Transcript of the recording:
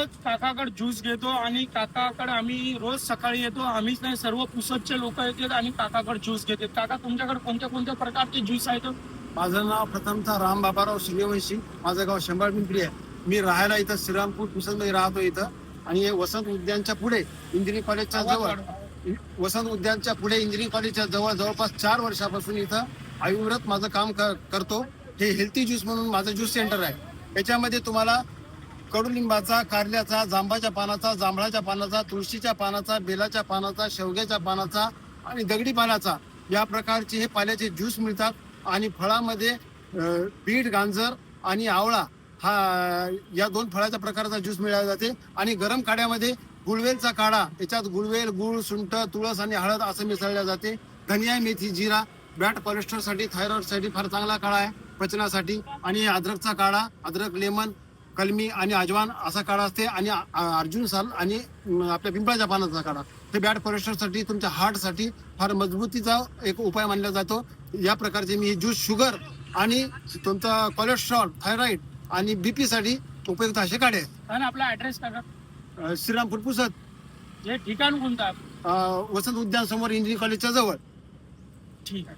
रोज काकाकडे juice घेतो आणि काकाकडे आम्ही रोज सकाळी येतो. आम्हीच नाही, सर्व पुसदचे लोक येतात आणि काकाकडे ज्यूस घेतात. काका, तुमच्याकडे कोणत्या कोणत्या प्रकारचे ज्यूस आहेत? माझं नाव प्रथमतः राम बाबाराव सूर्यवंशी. माझं गाव शंभर पिंपरी आहे. मी राहायला इथं श्रीरामपूर पुसदमध्ये राहतो इथं. आणि हे वसंत उद्यानच्या पुढे इंजिनिअरिंग कॉलेजच्या जवळ, वसंत उद्यानच्या पुढे इंजिनिअरिंग कॉलेजच्या जवळ जवळपास 4 वर्षापासून इथं अविरत माझं काम करतो. हे हेल्थी ज्यूस म्हणून माझं ज्यूस सेंटर आहे. याच्यामध्ये तुम्हाला कडुलिंबाचा, कारल्याचा, जांबाच्या पानाचा, जांभळाच्या पानाचा, तुळशीच्या पानाचा, बेलाच्या पानाचा, शेवग्याच्या पानाचा आणि दगडी पानाचा या प्रकारचे हे पाल्याचे ज्यूस मिळतात. आणि फळामध्ये बीट, गांजर आणि आवळा हा या 2 फळाच्या प्रकारचा ज्यूस मिळाला जाते. आणि गरम काड्यामध्ये गुळवेलचा काढा, त्याच्यात गुळवेल, गुळ, सुंठ, तुळस आणि हळद असं मिसळल्या जाते. धनिया, मेथी, जिरा बॅड कोलेस्ट्रॉलसाठी, थायरॉइडसाठी फार चांगला काढा आहे पचनासाठी. आणि अद्रकचा काढा, अद्रक, लेमन, कलमी आणि अजवान असा काढा असते. आणि अर्जुन साल आणि आपल्या पिंपळाच्या पानाचा काढा हे बॅड कोलेस्ट्रॉलसाठी, तुमच्या हार्टसाठी फार मजबूतीचा एक उपाय मानला जातो. या प्रकारचे मी हे ज्यूस शुगर आणि तुमचा कोलेस्ट्रॉल, थायरॉइड आणि बीपी साठी उपयुक्त असे काढे आहेत. आणि आपला ऍड्रेस काका? श्रीरामपूर पुसद. हे ठिकाण कोणतं? वसंत उद्यान समोर इंजिनिअरिंग कॉलेजच्या जवळ. ठीक आहे.